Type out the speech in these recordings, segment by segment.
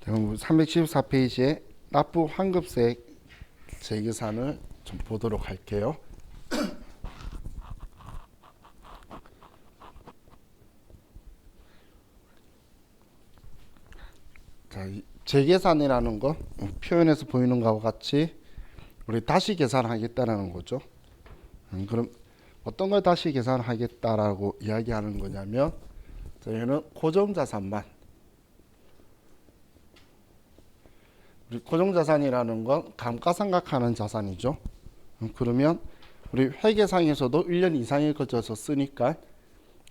그럼 314페이지에 납부 환급세 재계산을 좀 보도록 할게요. 자, 이 재계산이라는 거 표현에서 보이는 것과 같이 우리 다시 계산하겠다라는 거죠. 그럼 어떤 걸 다시 계산하겠다라고 이야기하는 거냐면 저희는 고정자산만, 우리 고정자산이라는 건 감가상각하는 자산이죠. 그러면 우리 회계상에서도 1년 이상을 거쳐서 쓰니까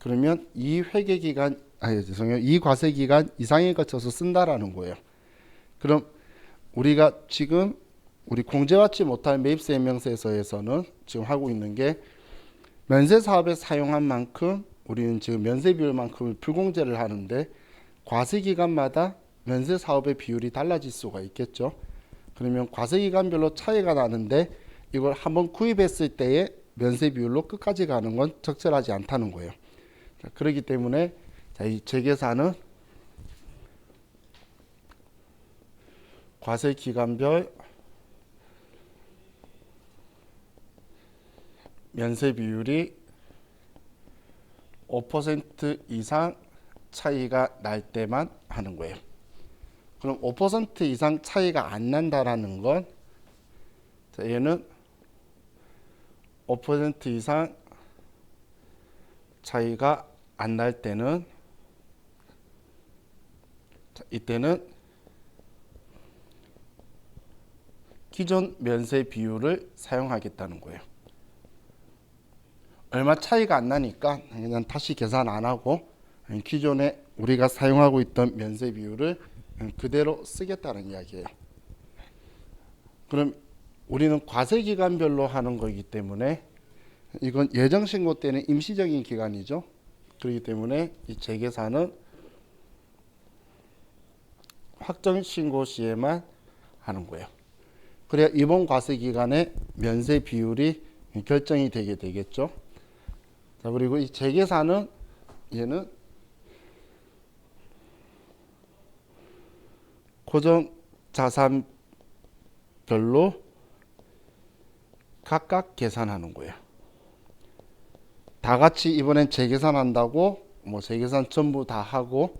그러면 이 회계기간 죄송해요, 이 과세기간 이상을 거쳐서 쓴다라는 거예요. 그럼 우리가 지금 우리 공제받지 못할 매입세 명세서에서는 지금 하고 있는 게 면세 사업에 사용한 만큼 우리는 지금 면세 비율만큼을 불공제를 하는데 과세 기간마다 면세 사업의 비율이 달라질 수가 있겠죠. 그러면 과세 기간별로 차이가 나는데 이걸 한번 구입했을 때의 면세 비율로 끝까지 가는 건 적절하지 않다는 거예요. 자, 그렇기 때문에 이 재계산은 과세 기간별 면세 비율이 5% 이상 차이가 날 때만 하는 거예요. 그럼 5% 이상 차이가 안 난다라는 건 얘는 5% 이상 차이가 안 날 때는 이때는 기존 면세 비율을 사용하겠다는 거예요. 얼마 차이가 안 나니까 그냥 다시 계산 안 하고 기존에 우리가 사용하고 있던 면세 비율을 그대로 쓰겠다는 이야기예요. 그럼 우리는 과세 기간별로 하는 거기 때문에 이건 예정 신고 때는 임시적인 기간이죠. 그렇기 때문에 이 재계산은 확정 신고 시에만 하는 거예요. 그래야 이번 과세 기간에 면세 비율이 결정이 되게 되겠죠. 자, 그리고 이 재계산은 얘는 고정 자산별로 각각 계산하는 거예요. 다 같이 이번엔 재계산한다고 뭐 재계산 전부 다 하고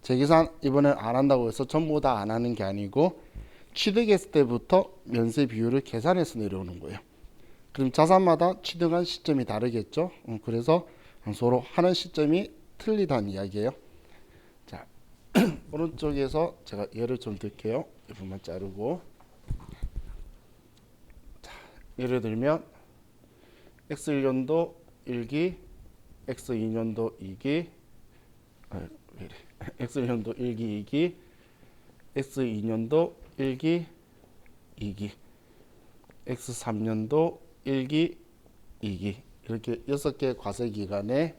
재계산 이번엔 안 한다고 해서 전부 다 안 하는 게 아니고 취득했을 때부터 면세 비율을 계산해서 내려오는 거예요. 그럼 자산마다 취득한 시점이 다르겠죠. 그래서 서로 하는 시점이 틀리다는 이야기예요. 자, 오른쪽에서 제가 예를 좀 들게요. 이 부분만 자르고. 자, 예를 들면 X1년도 1기, X2년도 2기, X1년도 1기, 2기, X2년도 1기, 2기, X3년도 1기, 2기 이렇게 6개의 과세 기간에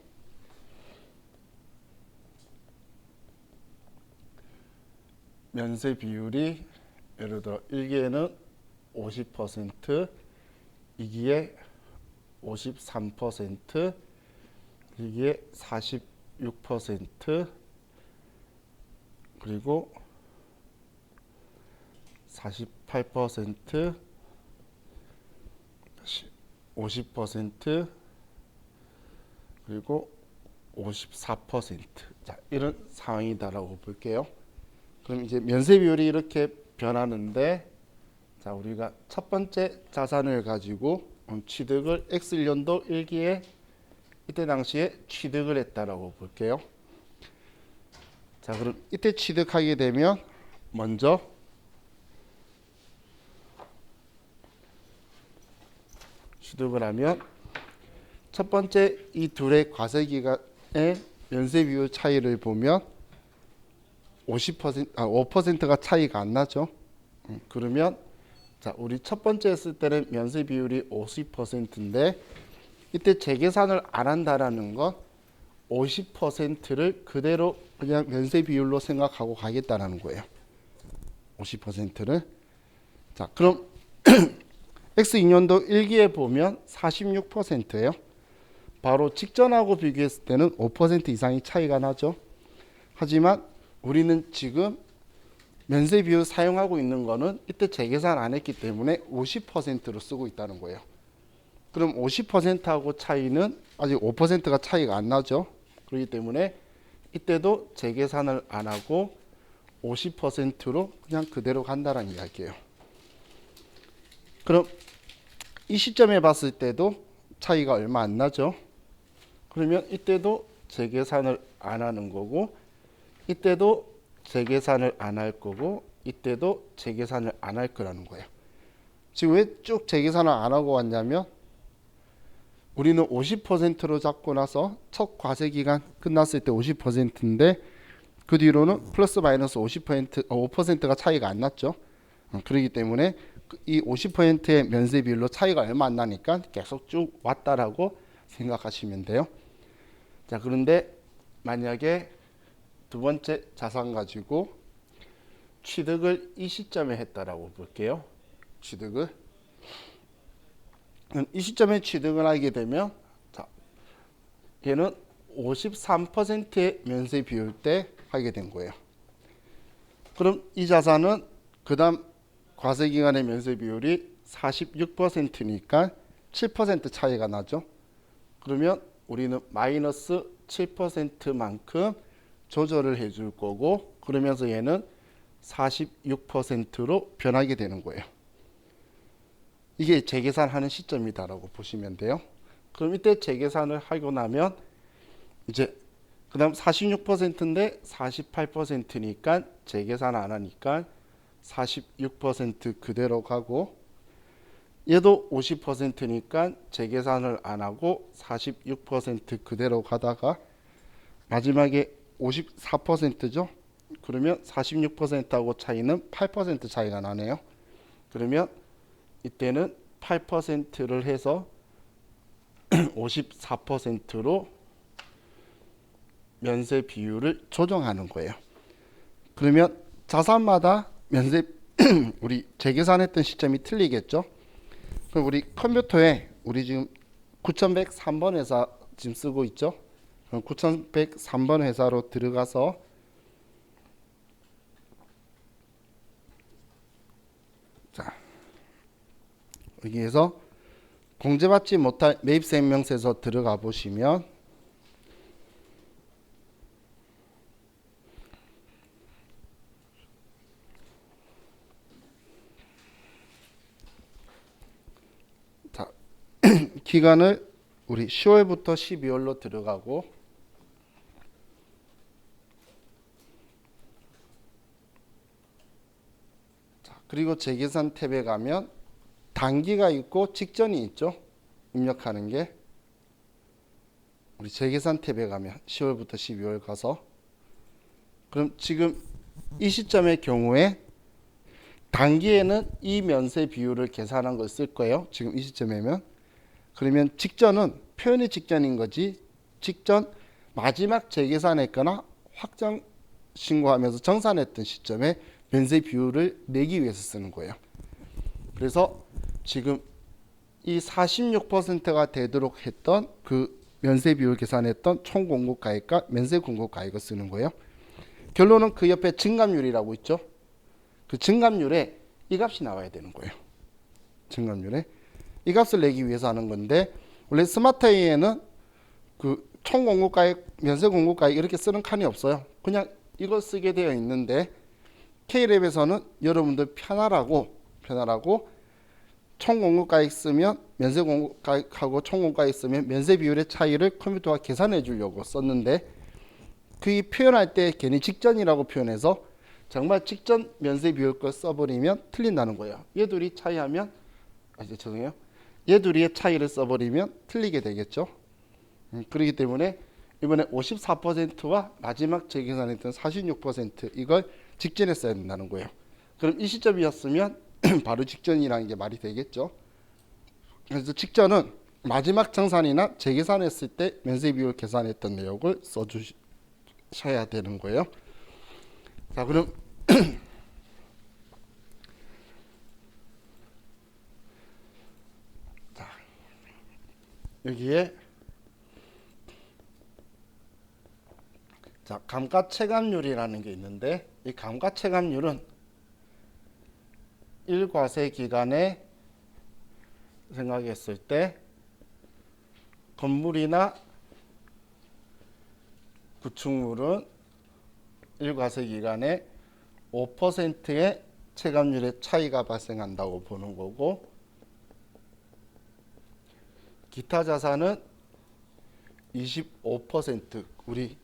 면세 비율이 예를 들어 1기에는 50%, 2기에 53%, 2기에 46%, 그리고 48%, 50%, 그리고 54%. 자, 이런 상황이다라고 볼게요. 그럼 이제 면세 비율이 이렇게 변하는데, 자, 우리가 첫 번째 자산을 가지고 취득을 X1년도 1기에 이때 당시에 취득을 했다라고 볼게요. 자, 그럼 이때 취득하게 되면 먼저 취득을 하면 첫 번째 이 둘의 과세 기간의 면세 비율 차이를 보면 5%가 차이가 안 나죠. 그러면 자, 우리 첫 번째 했을 때는 면세 비율이 50%인데 이때 재계산을 안 한다라는 건 50%를 그대로 그냥 면세 비율로 생각하고 가겠다라는 거예요. 50%를. 자, 그럼 X2년도 1기에 보면 46%예요. 바로 직전하고 비교했을 때는 5% 이상의 차이가 나죠. 하지만 우리는 지금 면세 비율 사용하고 있는 거는 이때 재계산 안 했기 때문에 50%로 쓰고 있다는 거예요. 그럼 50%하고 차이는 아직 5%가 차이가 안 나죠. 그렇기 때문에 이때도 재계산을 안 하고 50%로 그냥 그대로 간다는 이야기예요. 그럼 이 시점에 봤을 때도 차이가 얼마 안 나죠. 그러면 이때도 재계산을 안 하는 거고, 이때도 재계산을 안 할 거고, 이때도 재계산을 안 할 거라는 거예요. 지금 왜 쭉 재계산을 안 하고 왔냐면 우리는 50%로 잡고 나서 첫 과세 기간 끝났을 때 50%인데 그 뒤로는 플러스 마이너스 5%가 차이가 안 났죠. 그렇기 때문에 이 50%의 면세 비율로 차이가 얼마 안 나니까 계속 쭉 왔다라고 생각하시면 돼요. 자, 그런데 만약에 두 번째 자산 가지고 취득을 이 시점에 했다라고 볼게요. 취득을 이 시점에 취득을 하게 되면 자, 얘는 53%의 면세 비율 때 하게 된 거예요. 그럼 이 자산은 그 다음 과세기간의 면세 비율이 46%니까 7% 차이가 나죠. 그러면 우리는 마이너스 7%만큼 조절을 해줄 거고, 그러면서 얘는 46%로 변하게 되는 거예요. 이게 재계산하는 시점이다라고 보시면 돼요. 그럼 이때 재계산을 하고 나면 이제 그 다음 46%인데 48%니까 재계산 안 하니까 46% 그대로 가고, 얘도 50%니까 재계산을 안 하고 46% 그대로 가다가 마지막에 54%죠. 그러면 46%하고 차이는 8% 차이가 나네요. 그러면 이때는 8%를 해서 54%로 면세 비율을 조정하는 거예요. 그러면 자산마다 면세 우리 재계산했던 시점이 틀리겠죠. 그럼 우리 컴퓨터에 우리 지금 9103번 회사 지금 쓰고 있죠. 그럼 9103번 회사로 들어가서 자, 여기에서 공제받지 못할 매입설명서에서 들어가 보시면 자, 기간을 우리 10월부터 12월로 들어가고, 자, 그리고 재계산 탭에 가면 단기가 있고 직전이 있죠. 입력하는 게 우리 재계산 탭에 가면 10월부터 12월 가서, 그럼 지금 이 시점의 경우에 단기에는 이 면세 비율을 계산한 걸 쓸 거예요. 지금 이 시점이면. 그러면 직전은 표현이 직전인 거지, 직전 마지막 재계산했거나 확정 신고하면서 정산했던 시점에 면세 비율을 내기 위해서 쓰는 거예요. 그래서 지금 이 46%가 되도록 했던 그 면세 비율 계산했던 총 공고가액과 면세 공고가액을 쓰는 거예요. 결론은 그 옆에 증감률이라고 있죠. 그 증감률에 이 값이 나와야 되는 거예요. 증감률에 이 값을 내기 위해서 하는 건데, 원래 스마트A에는 그 총 공고가액, 면세 공고가액 이렇게 쓰는 칸이 없어요. 그냥 이걸 쓰게 되어 있는데, K랩에서는 여러분들 편하라고 총 공고가액 쓰면 면세 공고가액하고 총 공고가액 쓰면 면세 비율의 차이를 컴퓨터가 계산해 주려고 썼는데, 그 표현할 때 괜히 직전이라고 표현해서 정말 직전 면세 비율 걸 써버리면 틀린다는 거예요. 얘 둘이 차이하면 죄송해요. 얘 둘이의 차이를 써버리면 틀리게 되겠죠. 그렇기 때문에 이번에 54%와 마지막 재계산했던 46% 이걸 직전에 써야 된다는 거예요. 그럼 이 시점이었으면 바로 직전이라는 게 말이 되겠죠. 그래서 직전은 마지막 정산이나 재계산했을 때 면세 비율 계산했던 내역을 써주셔야 되는 거예요. 자, 그럼 자, 여기에 자, 감가체감률이라는 게 있는데, 이 감가체감률은 일과세 기간에 생각했을 때 건물이나 구축물은 일과세 기간에 5%의 체감률의 차이가 발생한다고 보는 거고, 기타 자산은 25%, 우리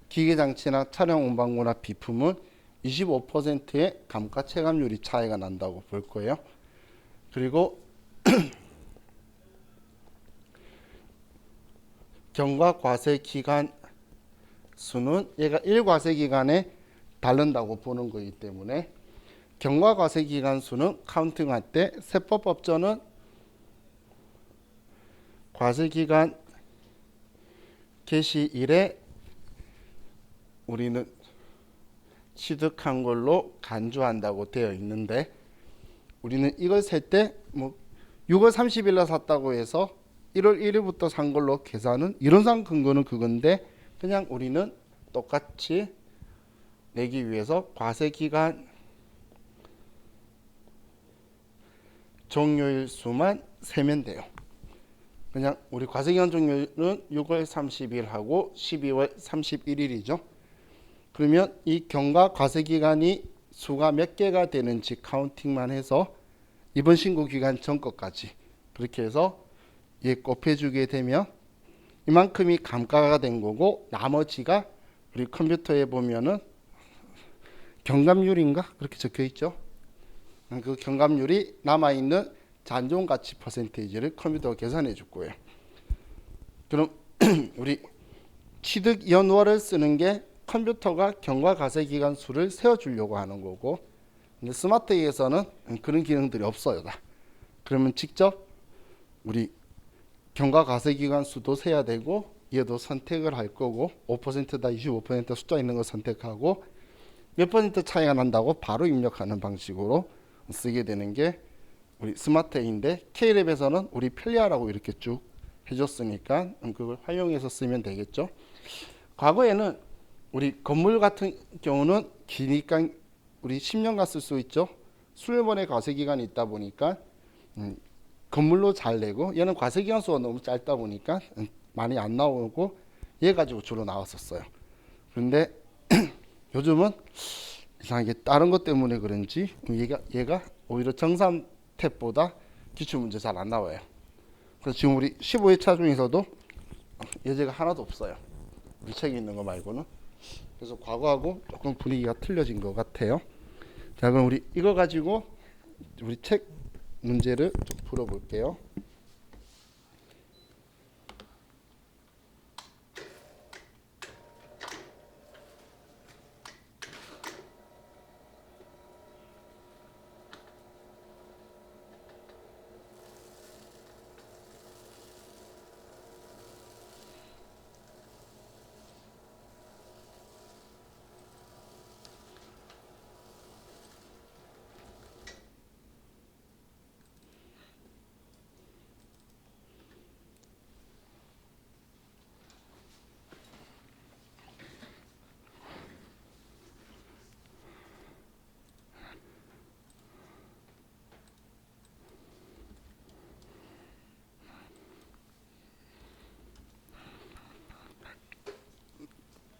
기계장치나 차량 운반구나 비품은 25%의 감가 체감률이 차이가 난다고 볼 거예요. 그리고 경과 과세 기간 수는 얘가 1과세 기간에 다른다고 보는 거기 때문에 경과 과세 기간 수는 카운팅할 때 세법법전은 과세 기간 개시일에 우리는 취득한 걸로 간주한다고 되어 있는데, 우리는 이걸 셀 때 뭐 6월 30일 날 샀다고 해서 1월 1일부터 산 걸로 계산은, 이론상 근거는 그건데 그냥 우리는 똑같이 내기 위해서 과세 기간 종료일 수만 세면 돼요. 그냥 우리 과세 기간 종료일은 6월 30일 하고 12월 31일이죠. 그러면 이 경과 과세 기간이 수가 몇 개가 되는지 카운팅만 해서 이번 신고 기간 전 것까지 그렇게 해서 얘 곱해주게 되면 이만큼이 감가가 된 거고, 나머지가 우리 컴퓨터에 보면은 경감률인가 그렇게 적혀 있죠. 그 경감률이 남아있는 잔존 가치 퍼센테이지를 컴퓨터가 계산해 줄 거예요. 그럼 우리 취득 연월을 쓰는 게 컴퓨터가 경과 과세 기간 수를 세워 주려고 하는 거고, 근데 스마트에서는 그런 기능들이 없어요. 다. 그러면 직접 우리 경과 과세 기간 수도 세야 되고, 얘도 선택을 할 거고, 5%다 25% 숫자 있는 거 선택하고 몇 퍼센트 차이가 난다고 바로 입력하는 방식으로 쓰게 되는 게 우리 스마트인데, K랩에서는 우리 편리하라고 이렇게 쭉 해줬으니까 그걸 활용해서 쓰면 되겠죠. 과거에는 우리 건물 같은 경우는 기니까 우리 10년간 쓸 수 있죠. 수일번의 과세 기간이 있다 보니까 건물로 잘 내고, 얘는 과세 기간 수가 너무 짧다 보니까 많이 안 나오고 얘 가지고 주로 나왔었어요. 그런데 요즘은 이상하게 다른 것 때문에 그런지 얘가 오히려 정산 탭보다 기출 문제 잘 안 나와요. 그래서 지금 우리 15회차 중에서도 예제가 하나도 없어요. 우리 책에 있는 거 말고는. 그래서 과거하고 조금 분위기가 틀려진 것 같아요. 자, 그럼 우리 이거 가지고 우리 책 문제를 좀 풀어볼게요.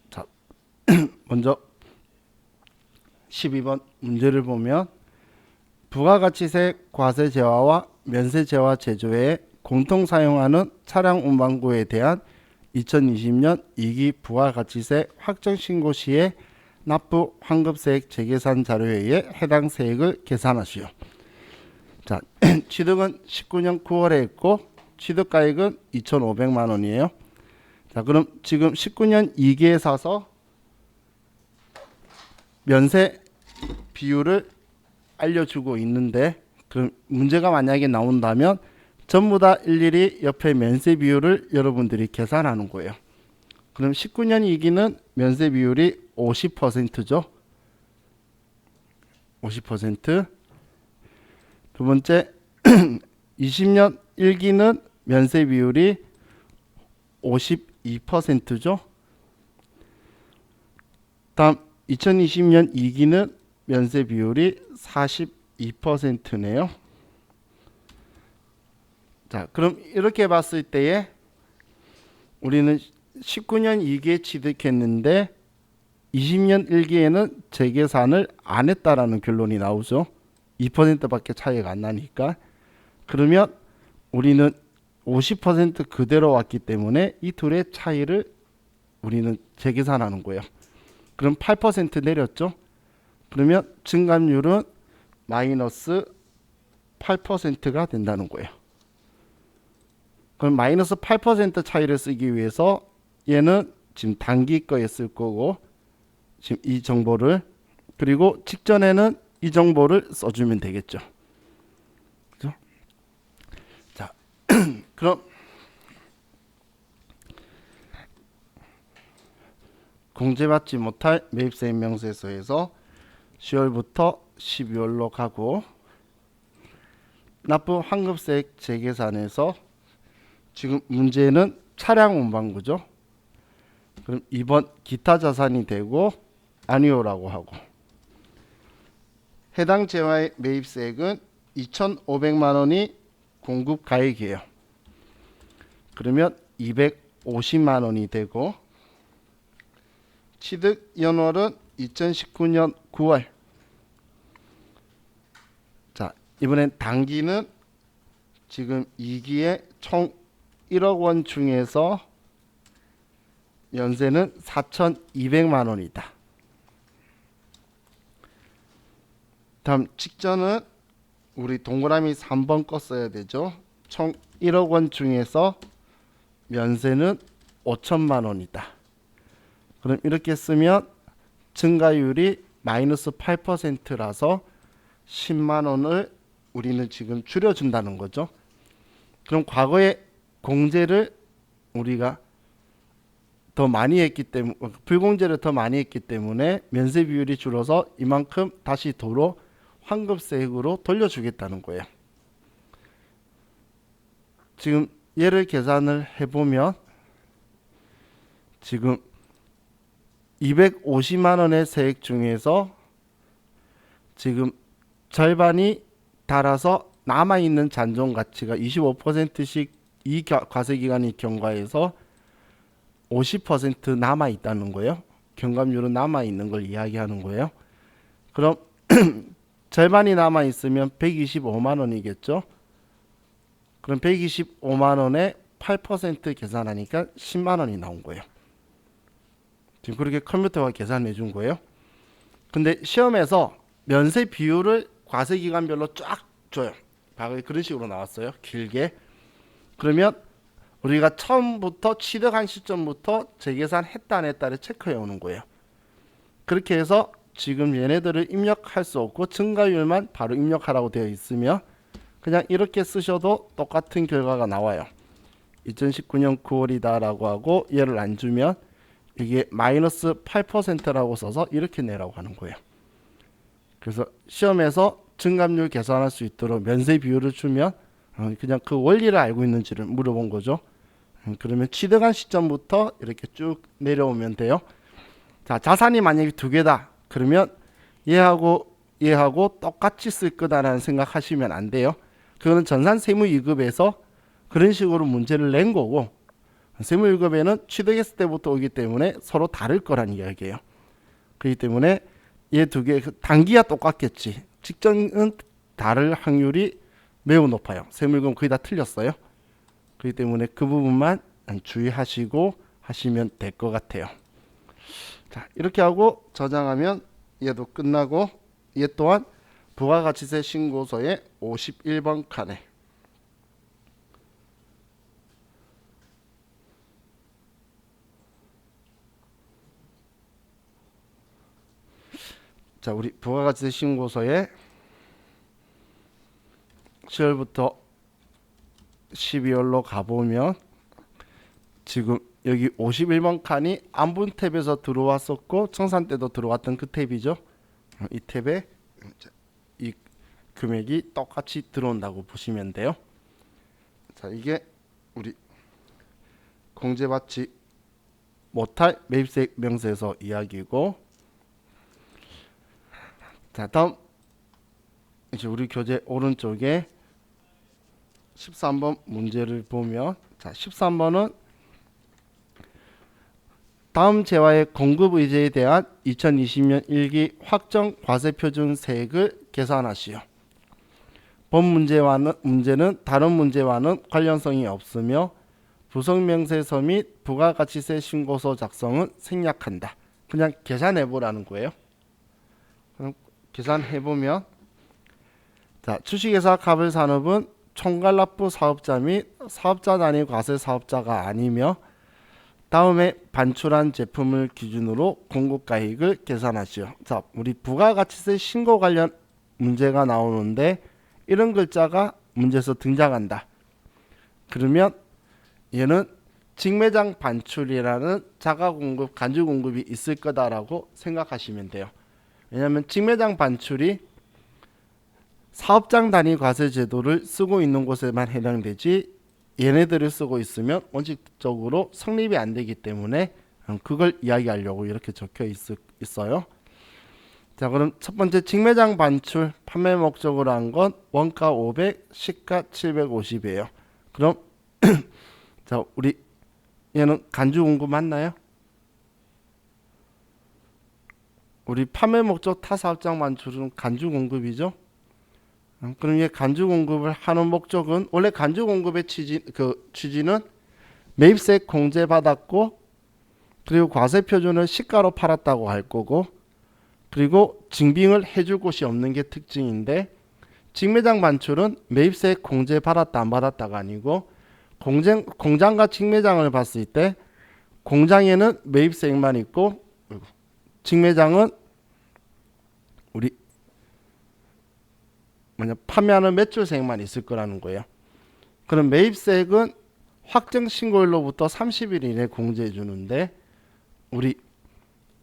자, 먼저 12번 문제를 보면 부가가치세 과세 재화와 면세 재화 제조에 공통 사용하는 차량 운반구에 대한 2020년 2기 부가가치세 확정 신고 시에 납부 환급세액 재계산 자료에 의해 해당 세액을 계산하시오. 자, 취득은 19년 9월에 했고 취득가액은 2,500만 원이에요. 자, 그럼 지금 19년 2기에 사서 면세 비율을 알려주고 있는데, 그럼 문제가 만약에 나온다면 전부 다 일일이 옆에 면세 비율을 여러분들이 계산하는 거예요. 그럼 19년 2기는 면세 비율이 50%죠. 50%. 두 번째 20년 1기는 면세 비율이 52%죠. 다음 2020년 2기는 면세 비율이 2%네요. 자, 그럼 이렇게 봤을 때에 우리는 19년 2기에 취득했는데 20년 1기에는 재계산을 안 했다라는 결론이 나오죠. 2%밖에 차이가 안 나니까. 그러면 우리는 50% 그대로 왔기 때문에 이 둘의 차이를 우리는 재계산하는 거예요. 그럼 8% 내렸죠. 그러면 증감률은 마이너스 8%가 된다는 거예요. 그럼 마이너스 8% 차이를 쓰기 위해서 얘는 지금 단기 거에 쓸 거고 지금 이 정보를 그리고 직전에는 이 정보를 써주면 되겠죠. 그죠? 자, 그럼 공제받지 못할 매입세 임명세서에서 10월부터 12월로 가고 납부 환급세액 재계산에서 지금 문제는 차량 운반구죠. 그럼 2번 기타 자산이 되고 아니오라고 하고 해당 재화의 매입세액은 2,500만 원이 공급 가액이에요. 그러면 250만 원이 되고 취득 연월은 2019년 9월. 자, 이번엔 단기는 지금 2기에 총 1억 원 중에서 연세는 4,200만 원이다. 다음 직전은 우리 동그라미 3번 거 써야 되죠. 총 1억 원 중에서 연세는 5천만 원이다. 그럼 이렇게 쓰면 증가율이 마이너스 8%라서 10만 원을 우리는 지금 줄여준다는 거죠. 그럼 과거에 공제를 우리가 더 많이 했기 때문에 불공제를 더 많이 했기 때문에 면세 비율이 줄어서 이만큼 다시 도로 환급세액으로 돌려주겠다는 거예요. 지금 얘를 계산을 해보면 지금 250만 원의 세액 중에서 지금 절반이 달아서 남아있는 잔존 가치가 25%씩 이 과세기간이 경과해서 50% 남아있다는 거예요. 경감률은 남아있는 걸 이야기하는 거예요. 그럼 절반이 남아있으면 125만 원이겠죠. 그럼 125만 원에 8% 계산하니까 10만 원이 나온 거예요. 지금 그렇게 컴퓨터가 계산해 준 거예요. 근데 시험에서 면세 비율을 과세기간별로 쫙 줘요. 과거에 그런 식으로 나왔어요. 길게. 그러면 우리가 처음부터 취득한 시점부터 재계산했다 안 했다를 체크해 오는 거예요. 그렇게 해서 지금 얘네들을 입력할 수 없고 증가율만 바로 입력하라고 되어 있으면 그냥 이렇게 쓰셔도 똑같은 결과가 나와요. 2019년 9월이다 라고 하고 얘를 안 주면 이게 마이너스 8%라고 써서 이렇게 내라고 하는 거예요. 그래서 시험에서 증감률 계산할 수 있도록 면세 비율을 주면 그냥 그 원리를 알고 있는지를 물어본 거죠. 그러면 취득한 시점부터 이렇게 쭉 내려오면 돼요. 자, 자산이 만약에 두 개다. 그러면 얘하고 똑같이 쓸 거다라는 생각하시면 안 돼요. 그거는 전산세무위급에서 그런 식으로 문제를 낸 거고 세무위급에는 취득했을 때부터 오기 때문에 서로 다를 거란 이야기예요. 그렇기 때문에 얘 두 개 단기야 똑같겠지. 직전은 다를 확률이 매우 높아요. 세무위급은 거의 다 틀렸어요. 그렇기 때문에 그 부분만 주의하시고 하시면 될 것 같아요. 자, 이렇게 하고 저장하면 얘도 끝나고 얘 또한 부가가치세 신고서의 51번 칸에 자, 우리 부가가치세 신고서에 10월부터 12월로 가보면 지금 여기 51번 칸이 안분 탭에서 들어왔었고 청산 때도 들어왔던 그 탭이죠. 이 탭에 이 금액이 똑같이 들어온다고 보시면 돼요. 자, 이게 우리 공제받지 못할 매입세 명세서 이야기고, 자, 다음 이제 우리 교재 오른쪽에 13번 문제를 보면, 자 13번은 다음 재화의 공급 의제에 대한 2020년 1기 확정 과세표준세액을 계산하시오. 본 문제는 다른 문제와는 관련성이 없으며 부속명세서 및 부가가치세 신고서 작성은 생략한다. 그냥 계산해보라는 거예요. 그럼 계산해보면, 자 주식회사 갑을산업은 총괄납부 사업자 및 사업자 단위 과세 사업자가 아니며 다음에 반출한 제품을 기준으로 공급가액을 계산하시오. 자, 우리 부가가치세 신고 관련 문제가 나오는데 이런 글자가 문제에서 등장한다. 그러면 얘는 직매장 반출이라는 자가공급, 간주공급이 있을 거다라고 생각하시면 돼요. 왜냐하면 직매장 반출이 사업장 단위 과세 제도를 쓰고 있는 곳에만 해당되지 얘네들을 쓰고 있으면 원칙적으로 성립이 안 되기 때문에 그걸 이야기하려고 이렇게 적혀 있어요. 자, 그럼 첫 번째 직매장 반출 판매 목적으로 한 건 원가 500, 시가 750이에요. 그럼 자, 우리 얘는 간주 공급 맞나요? 우리 판매 목적 타사업장 반출은 간주 공급이죠. 그럼 얘 간주 공급을 하는 목적은 원래 간주 공급의 취지는 매입세액 공제 받았고 그리고 과세 표준을 시가로 팔았다고 할 거고 그리고 증빙을 해줄 곳이 없는 게 특징인데 직매장 반출은 매입세액 공제 받았다 안 받았다가 아니고 공장과 직매장을 봤을 때 공장에는 매입세액만 있고 직매장은 우리 판매하는 매출세액만 있을 거라는 거예요. 그럼 매입세액은 확정 신고일로부터 30일 이내 공제해 주는데 우리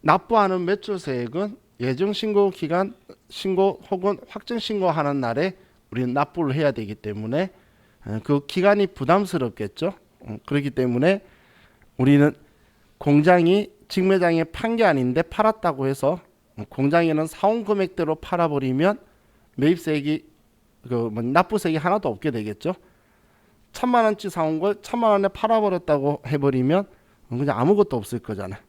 납부하는 매출세액은 예정 신고 기간 신고 혹은 확정 신고하는 날에 우리는 납부를 해야 되기 때문에 그 기간이 부담스럽겠죠. 그렇기 때문에 우리는 공장이 직매장에 판 게 아닌데 팔았다고 해서 공장에는 사온 금액대로 팔아버리면 매입세액이 납부세액이 하나도 없게 되겠죠. 1,000만 원치 사온 걸 1,000만 원에 팔아버렸다고 해버리면 그냥 아무것도 없을 거잖아.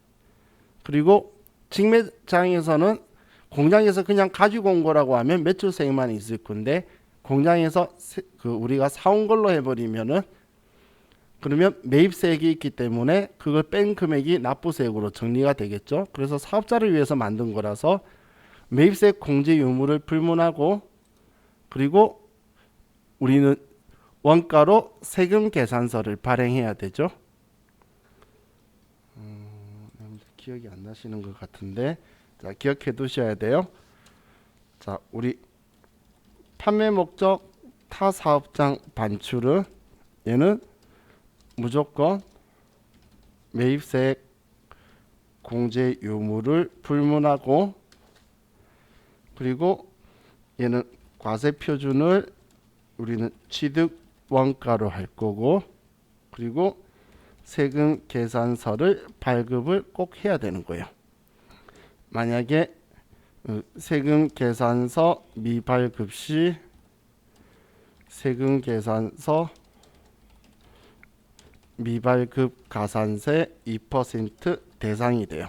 그리고 직매장에서는 공장에서 그냥 가지고 온 거라고 하면 매출세액만 있을 건데 공장에서 우리가 사온 걸로 해버리면은 그러면 매입세액이 있기 때문에 그걸 뺀 금액이 납부세액으로 정리가 되겠죠. 그래서 사업자를 위해서 만든 거라서 매입세액 공제 유무를 불문하고 그리고 우리는 원가로 세금 계산서를 발행해야 되죠. 기억이 안 나시는 것 같은데 자 기억해 두셔야 돼요. 자 우리 판매 목적 타 사업장 반출은 얘는 무조건 매입세액 공제 유무를 불문하고 그리고 얘는 과세 표준을 우리는 취득 원가로 할 거고 그리고 세금 계산서를 발급을 꼭 해야 되는 거예요. 만약에 세금 계산서 미발급 시 세금 계산서 미발급 가산세 2% 대상이 돼요.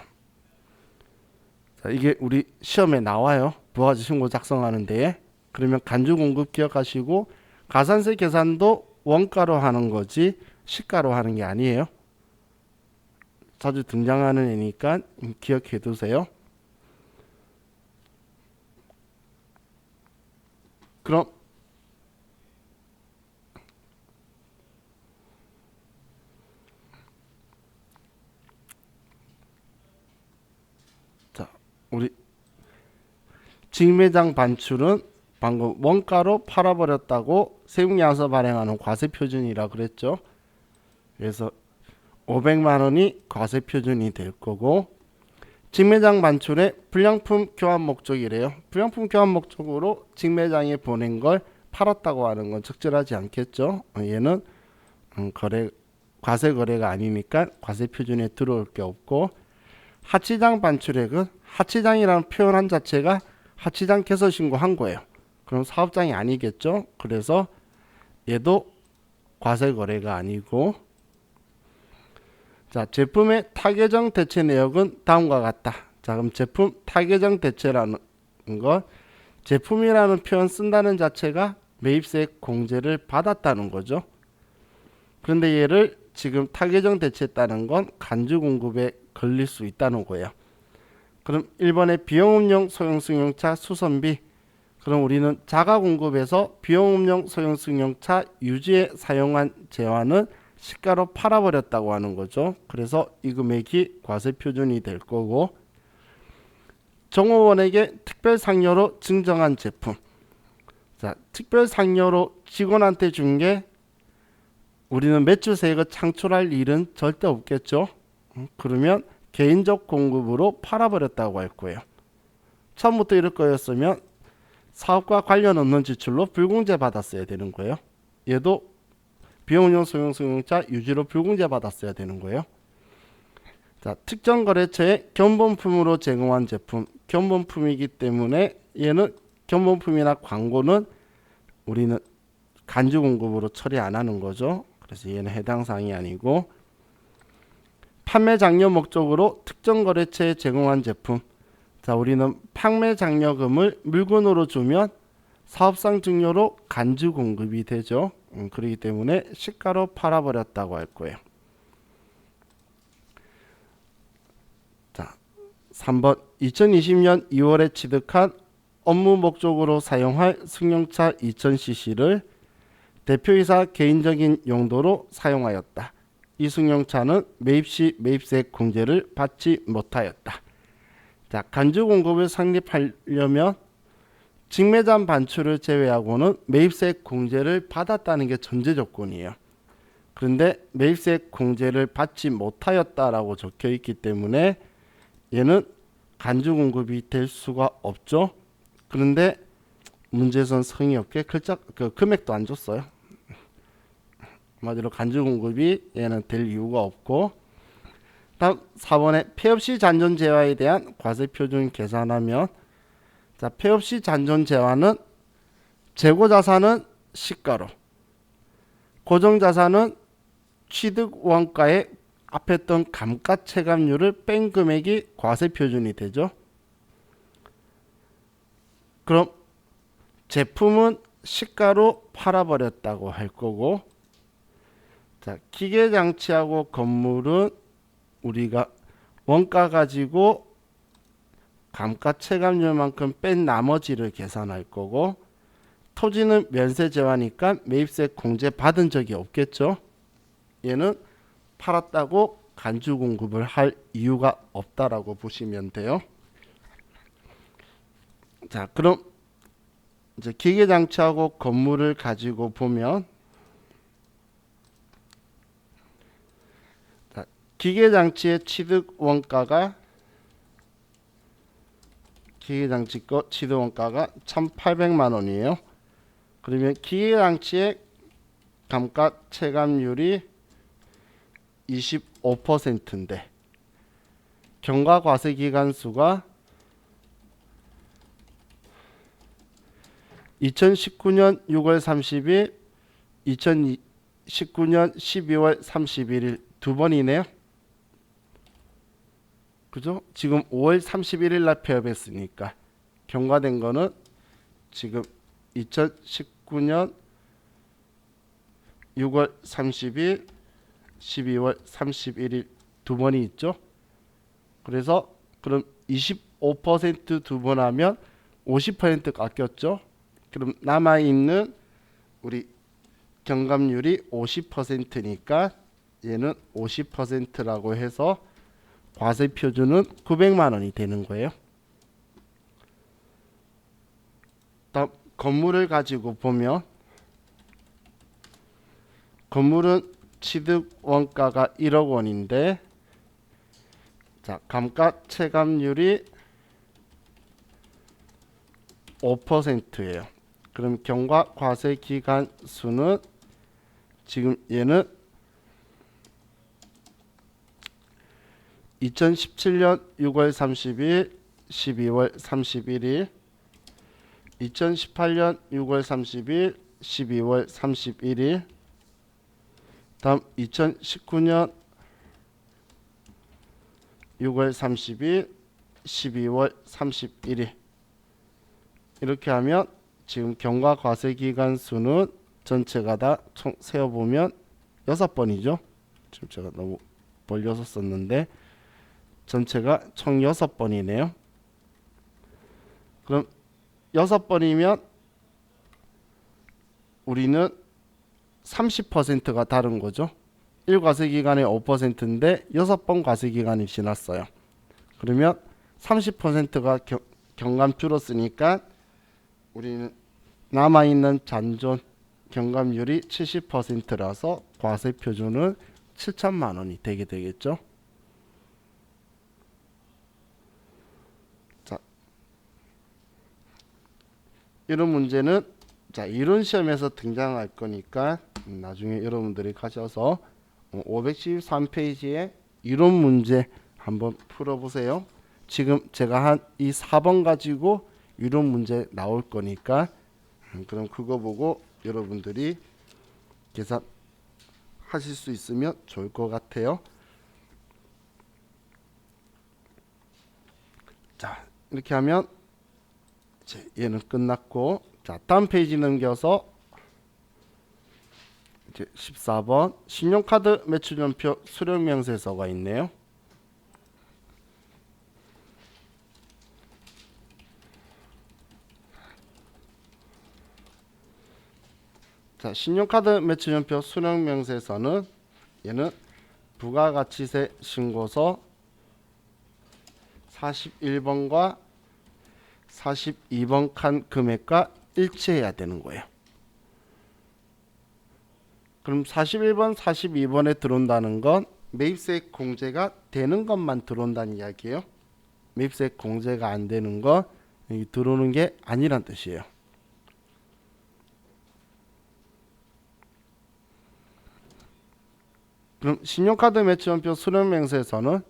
자, 이게 우리 시험에 나와요. 부가가치 신고 작성하는 데에. 그러면 간주 공급 기억하시고 가산세 계산도 원가로 하는 거지 시가로 하는 게 아니에요. 자주 등장하는 애니까 기억해 두세요. 그럼 자, 우리 직매장 반출은 방금 원가로 팔아버렸다고 세금계산서 발행하는 과세표준이라 그랬죠. 그래서 500만 원이 과세표준이 될 거고 직매장 반출의 불량품 교환 목적이래요. 불량품 교환 목적으로 직매장에 보낸 걸 팔았다고 하는 건 적절하지 않겠죠. 얘는 과세 거래가 아니니까 과세표준에 들어올 게 없고 하치장 반출액은 하치장이라는 표현 한 자체가 하치장 개설 신고한 거예요. 그럼 사업장이 아니겠죠. 그래서 얘도 과세 거래가 아니고, 자, 제품의 타계정 대체 내역은 다음과 같다. 자, 그럼 제품 타계정 대체라는 건 제품이라는 표현 쓴다는 자체가 매입세 공제를 받았다는 거죠. 그런데 얘를 지금 타계정 대체했다는 건 간주 공급에 걸릴 수 있다는 거예요. 그럼 1번의 비용음용 소형 승용차 수선비, 그럼 우리는 자가 공급에서 비용음용 소형 승용차 유지에 사용한 재화는 시가로 팔아버렸다고 하는 거죠. 그래서 이 금액이 과세 표준이 될 거고, 정호원에게 특별 상여로 증정한 제품. 자, 특별 상여로 직원한테 준 게 우리는 매출세액을 창출할 일은 절대 없겠죠. 그러면 개인적 공급으로 팔아버렸다고 할 거예요. 처음부터 이럴 거였으면 사업과 관련 없는 지출로 불공제 받았어야 되는 거예요. 얘도 비용용 소형 승용차 유지로 불공제 받았어야 되는 거예요. 자, 특정 거래처에 견본품으로 제공한 제품, 견본품이기 때문에 얘는 견본품이나 광고는 우리는 간주 공급으로 처리 안 하는 거죠. 그래서 얘는 해당 사항이 아니고, 판매 장려 목적으로 특정 거래처에 제공한 제품. 자, 우리는 판매 장려금을 물건으로 주면 사업상 증여로 간주 공급이 되죠. 그렇기 때문에 시가로 팔아버렸다고 할 거예요. 자, 3번 2020년 2월에 취득한 업무 목적으로 사용할 승용차 2000cc를 대표이사 개인적인 용도로 사용하였다. 이 승용차는 매입 시 매입세 공제를 받지 못하였다. 자, 간주 공급을 성립하려면 직매장 반출을 제외하고는 매입세 공제를 받았다는 게 전제 조건이에요. 그런데 매입세 공제를 받지 못하였다라고 적혀 있기 때문에 얘는 간주 공급이 될 수가 없죠. 그런데 문제에서는 성의 없게 금액도 안 줬어요. 한마디로 간주 공급이 얘는 될 이유가 없고, 다음 4번에 폐업시 잔존 재화에 대한 과세 표준 계산하면, 자, 폐업시 잔존 재화는 재고 자산은 시가로, 고정 자산은 취득 원가에 앞에 했던 감가 체감률을 뺀 금액이 과세 표준이 되죠. 그럼 제품은 시가로 팔아버렸다고 할 거고, 자, 기계장치하고 건물은 우리가 원가 가지고 감가 체감률만큼 뺀 나머지를 계산할 거고, 토지는 면세 제화니까 매입세 공제 받은 적이 없겠죠. 얘는 팔았다고 간주 공급을 할 이유가 없다라고 보시면 돼요. 자, 그럼 이제 기계장치하고 건물을 가지고 보면, 자, 기계장치의 취득 원가가, 기계장치 거 취득 원가가 1,800만 원이에요. 그러면 기계장치의 감가 체감률이 25%인데 경과 과세 기간 수가 2019년 6월 30일, 2019년 12월 31일 두 번이네요. 그죠? 지금 5월 31일 날 폐업했으니까 경과된 거는 지금 2019년 6월 30일, 12월 31일 두 번이 있죠. 그래서 그럼 25% 두 번 하면 50% 깎였죠. 그럼 남아있는 우리 경감률이 50%니까 얘는 50%라고 해서 과세 표준은 900만 원이 되는 거예요. 다음 건물을 가지고 보면, 건물은 취득 원가가 1억 원인데, 자, 감가 체감률이 5%예요. 그럼 경과 과세 기간 수는 지금 얘는 2017년 6월 30일, 12월 31일, 2018년 6월 30일, 12월 31일, 다음 2019년 6월 30일, 12월 31일 이렇게 하면 지금 경과 과세 기간 수는 전체가 다 총 세어보면 6번이죠. 지금 제가 너무 벌려서 썼는데 전체가 총 6번이네요. 그럼 6번이면 우리는 30%가 다른 거죠. 1과세 기간에 5%인데 6번 과세 기간이 지났어요. 그러면 30%가 경감 줄었으니까 우리는 남아있는 잔존 경감률이 70%라서 과세 표준은 7천만 원이 되게 되겠죠. 자, 이런 문제는 자 이론 시험에서 등장할 거니까 나중에 여러분들이 가셔서 513페이지에 이론 문제 한번 풀어보세요. 지금 제가 한 이 4번 가지고 이론 문제 나올 거니까 그럼 그거 보고 여러분들이 계산하실 수 있으면 좋을 것 같아요. 자 이렇게 하면 이제 얘는 끝났고 자 다음 페이지 넘겨서 이제 14번 신용카드 매출연표 수령명세서가 있네요. 자, 신용카드 매출연표 수령명세서는 얘는 부가가치세 신고서 41번과 42번 칸 금액과 일치해야 되는 거예요. 그럼 41번, 42번에 들어온다는 건 매입세액 공제가 되는 것만 들어온다는 이야기예요. 매입세액 공제가 안 되는 건 들어오는 게 아니란 뜻이에요. 그럼 신용카드 매출연표 수령명세서는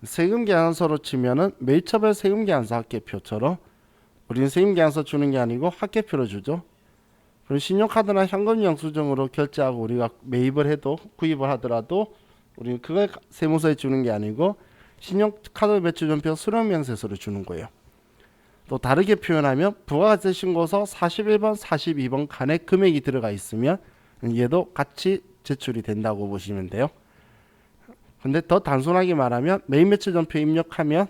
세금계산서로 치면은 매입처별 세금계산서 합계표처럼 우리는 세금계산서 주는 게 아니고 합계표로 주죠. 그럼 신용카드나 현금 영수증으로 결제하고 우리가 매입을 해도 구입을 하더라도 우리는 그걸 세무서에 주는 게 아니고 신용카드 매출연표 수령명세서로 주는 거예요. 또 다르게 표현하면 부가가치 신고서 41번, 42번 칸에 금액이 들어가 있으면 얘도 같이 제출이 된다고 보시면 돼요. 근데 더 단순하게 말하면 매입 매출 전표 입력하면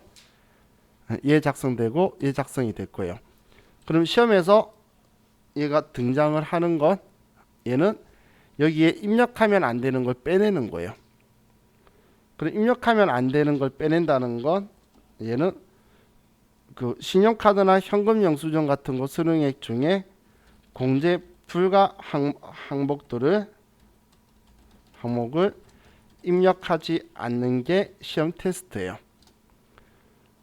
얘 작성되고 얘 작성이 될 거예요. 그럼 시험에서 얘가 등장을 하는 건 얘는 여기에 입력하면 안 되는 걸 빼내는 거예요. 그럼 입력하면 안 되는 걸 빼낸다는 건 얘는 그 신용카드나 현금 영수증 같은 거 수령액 중에 공제 불가 항목을 입력하지 않는 게 시험 테스트예요.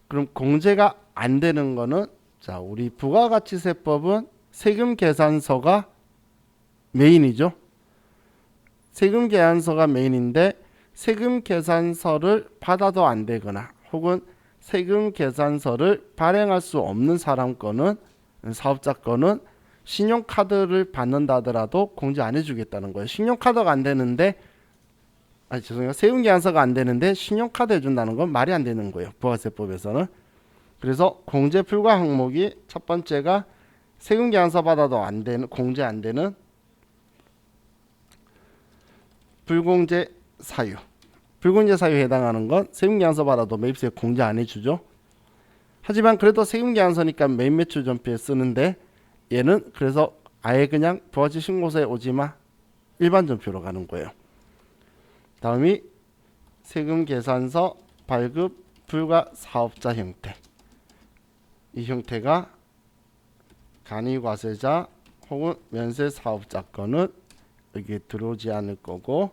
그럼 공제가 안 되는 거는 자 우리 부가가치세법은 세금 계산서가 메인이죠. 세금 계산서가 메인인데 세금 계산서를 받아도 안 되거나 혹은 세금 계산서를 발행할 수 없는 사람 거는 사업자 거는 신용카드를 받는다 하더라도 공제 안 해주겠다는 거예요. 신용카드가 안 되는데 죄송해요. 세금계산서가 안 되는데 신용카드 해준다는 건 말이 안 되는 거예요. 부가세법에서는. 그래서 공제 불가 항목이 첫 번째가 세금계산서 받아도 안 되는 공제 안 되는 불공제 사유. 불공제 사유에 해당하는 건 세금계산서 받아도 매입세 공제 안 해주죠. 하지만 그래도 세금계산서니까 매입 매출 전표에 쓰는데 얘는 그래서 아예 그냥 부가가치 신고서에 오지마 일반 전표로 가는 거예요. 다음이 세금계산서 발급 불가 사업자 형태. 이 형태가 간이과세자 혹은 면세사업자 거는 여기에 들어오지 않을 거고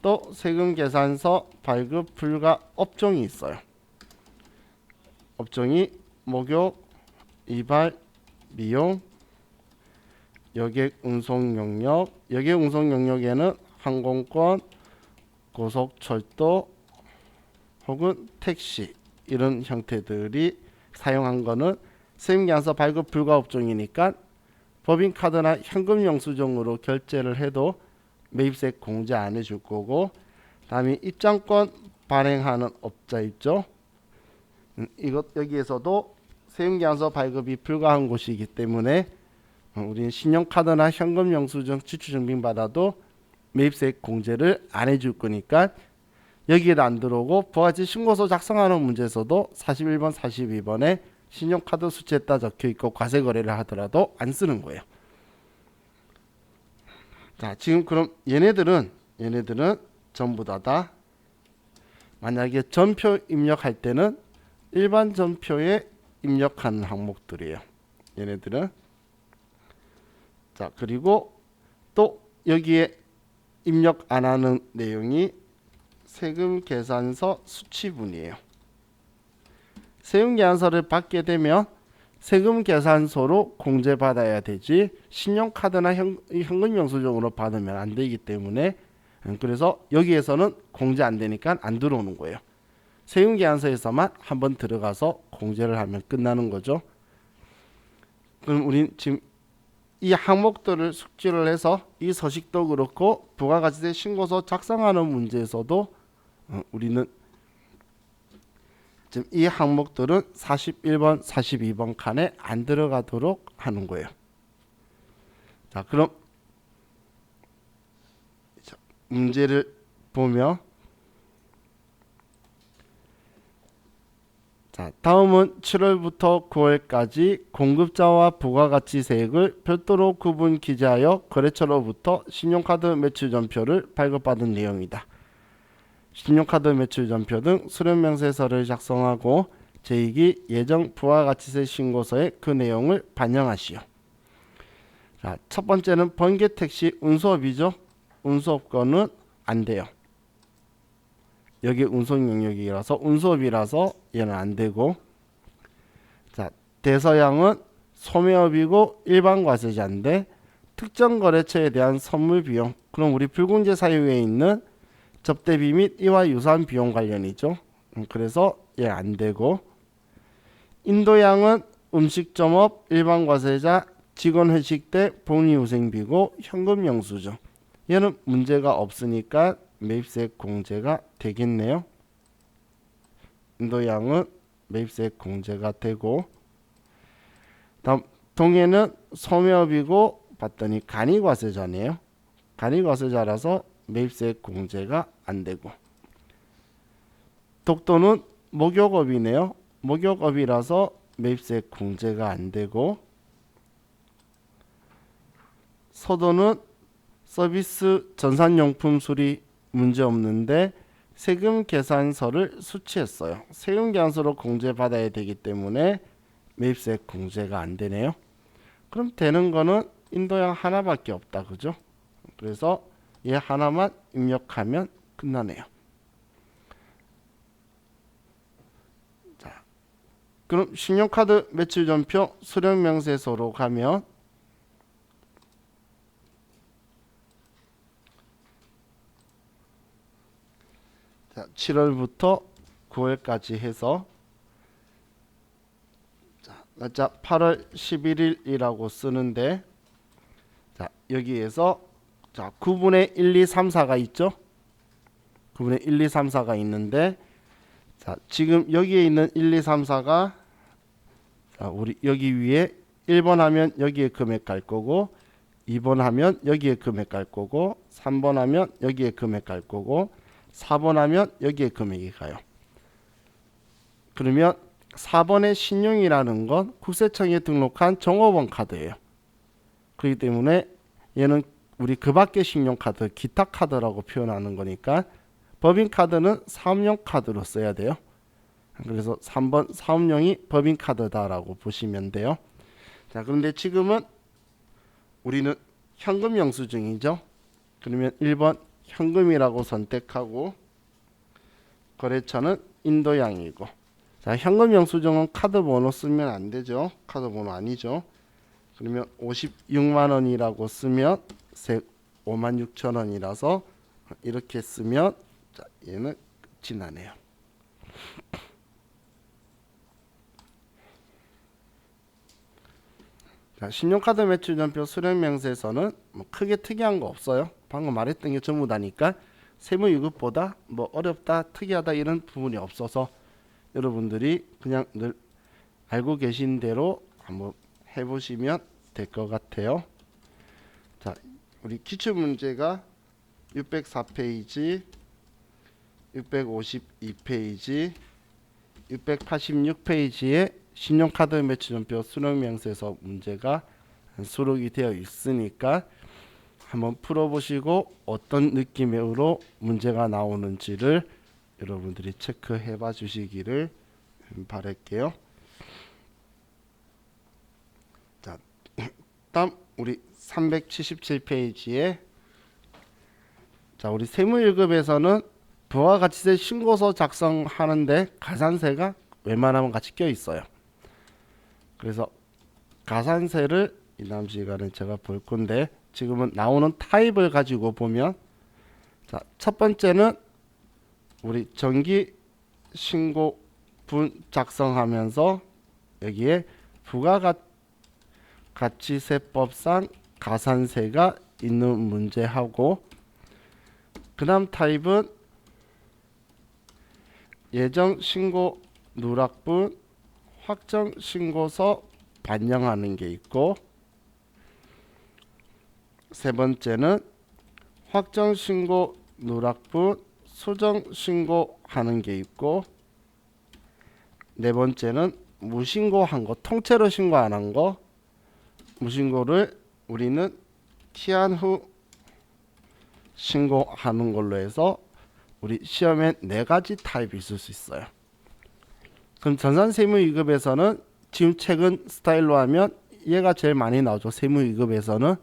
또 세금계산서 발급 불가 업종이 있어요. 업종이 목욕, 이발, 미용, 여객 운송 영역. 여객 운송 영역에는 항공권, 고속철도 혹은 택시 이런 형태들이 사용한 거는 세금계산서 발급 불가 업종이니까 법인카드나 현금 영수증으로 결제를 해도 매입세 공제 안 해줄 거고, 다음에 입장권 발행하는 업자 있죠. 이것 여기에서도 세금계산서 발급이 불가한 곳이기 때문에 우리는 신용카드나 현금 영수증 지출증빙 받아도 매입세 공제를 안 해줄 거니까 여기에도 안 들어오고, 부가가치 신고서 작성하는 문제에서도 41번, 42번에 신용카드 수치에다 적혀있고 과세 거래를 하더라도 안 쓰는 거예요. 자, 지금 그럼 얘네들은 전부 다 만약에 전표 입력할 때는 일반 전표에 입력하는 항목들이에요. 얘네들은. 자, 그리고 또 여기에 입력 안 하는 내용이 세금계산서 수치분이에요. 세금계산서를 받게 되면 세금계산서로 공제받아야 되지 신용카드나 현금 영수증으로 받으면 안 되기 때문에, 그래서 여기에서는 공제 안 되니까 안 들어오는 거예요. 세금계산서에서만 한번 들어가서 공제를 하면 끝나는 거죠. 그럼 우린 지금 이 항목들을 숙지를 해서 이 서식도 그렇고 부가가치세 신고서 작성하는 문제에서도 우리는 지금 이 항목들은 41번, 42번 칸에 안 들어가도록 하는 거예요. 자, 그럼 문제를 보면, 자, 다음은 7월부터 9월까지 공급자와 부가가치세액을 별도로 구분 기재하여 거래처로부터 신용카드 매출전표를 발급받은 내용이다. 신용카드 매출전표 등 수령명세서를 작성하고 제2기 예정 부가가치세 신고서에 그 내용을 반영하시오. 자, 첫 번째는 번개택시 운수업이죠. 운수업권은 안 돼요. 여기 운송 영역이라서 운수업이라서 얘는 안 되고, 자, 대서양은 소매업이고 일반 과세자인데 특정 거래처에 대한 선물 비용, 그럼 우리 불공제 사유에 있는 접대비 및 이와 유사한 비용 관련이죠. 그래서 얘 안 되고, 인도양은 음식점업, 일반 과세자, 직원 회식 때 본인후생비고 현금 영수증, 얘는 문제가 없으니까 매입세 공제가 되겠네요. 인도양은 매입세 공제가 되고, 다음 동해는 소매업이고 봤더니 간이과세자네요. 간이과세자라서 매입세 공제가 안 되고, 독도는 목욕업이네요. 목욕업이라서 매입세 공제가 안 되고, 서도는 서비스 전산용품 수리 문제 없는데 세금 계산서를 수취했어요. 세금 계산서로 공제 받아야 되기 때문에 매입세 공제가 안 되네요. 그럼 되는 거는 인도양 하나밖에 없다, 그죠? 그래서 얘 하나만 입력하면 끝나네요. 자, 그럼 신용카드 매출전표 수령명세서로 가면, 자, 7월부터 9월까지 해서, 자, 날짜 8월 11일이라고 쓰는데, 자, 여기에서 자, 9분의 1, 2, 3, 4가 있죠? 9분의 1, 2, 3, 4가 있는데, 자, 지금 여기에 있는 1, 2, 3, 4가, 자, 우리 여기 위에 1번 하면 여기에 금액 갈 거고, 2번 하면 여기에 금액 갈 거고, 3번 하면 여기에 금액 갈 거고, 4번 하면 여기에 금액이 가요. 그러면 4번의 신용이라는 건 국세청에 등록한 종업원 카드예요. 그렇기 때문에 얘는 우리 그 밖의 신용카드, 기타 카드라고 표현하는 거니까 법인카드는 사업용 카드로 써야 돼요. 그래서 3번 사업용이 법인카드다라고 보시면 돼요. 자, 그런데 지금은 우리는 현금 영수증이죠. 그러면 1번 현금이라고 선택하고, 거래처는 인도양이고, 자, 현금 영수증은 카드 번호 쓰면 안 되죠. 카드 번호 아니죠. 그러면 56만 원이라고 쓰면 56,000원이라서 이렇게 쓰면, 자, 얘는 끝이 나네요. 자, 신용카드 매출전표 수령명세서는 뭐 크게 특이한 거 없어요. 방금 말했던 게 전부 다니까 세무유급보다 뭐 어렵다, 특이하다 이런 부분이 없어서 여러분들이 그냥 늘 알고 계신 대로 한번 해보시면 될 것 같아요. 자, 우리 기출문제가 604페이지, 652페이지, 686페이지에 신용카드 매출전표 수령명세서 문제가 수록이 되어 있으니까 한번 풀어보시고 어떤 느낌으로 문제가 나오는지를 여러분들이 체크해 봐 주시기를 바랄게요. 자, 다음 우리 377페이지에 자, 우리 세무일급에서는 부가가치세 신고서 작성하는데 가산세가 웬만하면 같이 껴 있어요. 그래서 가산세를 이 다음 시간에 제가 볼 건데 지금은 나오는 타입을 가지고 보면 자, 첫 번째는 우리 정기 신고분 작성하면서 여기에 부가가치세법상 가산세가 있는 문제하고 그 다음 타입은 예정 신고 누락분 확정 신고서 반영하는 게 있고 세 번째는 확정 신고 누락분 수정 신고하는 게 있고 네 번째는 무신고한 거 통째로 신고 안 한 거 무신고를 우리는 기한 후 신고하는 걸로 해서 우리 시험에 네 가지 타입이 있을 수 있어요. 그럼 전산세무위급에서는 지금 최근 스타일로 하면 얘가 제일 많이 나오죠. 세무위급에서는.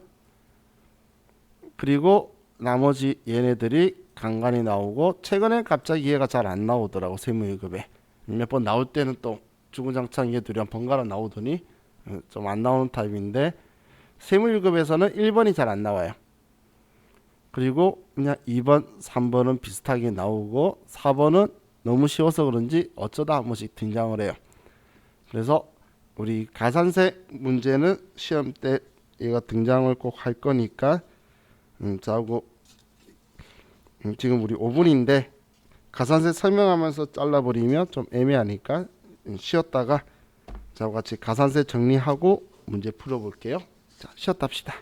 그리고 나머지 얘네들이 간간히 나오고 최근에 갑자기 얘가 잘 안 나오더라고. 세무위급에 몇 번 나올 때는 또 주구장창 얘들이 번갈아 나오더니 좀 안 나오는 타입인데 세무위급에서는 1번이 잘 안 나와요. 그리고 그냥 2번, 3번은 비슷하게 나오고 4번은 너무 쉬워서 그런지 어쩌다 한 번씩 등장을 해요. 그래서 우리 가산세 문제는 시험 때 얘가 등장을 꼭 할 거니까 자고 지금 우리 5분인데 가산세 설명하면서 잘라버리면 좀 애매하니까 쉬었다가 저와 같이 가산세 정리하고 문제 풀어볼게요. 자, 쉬었다 합시다.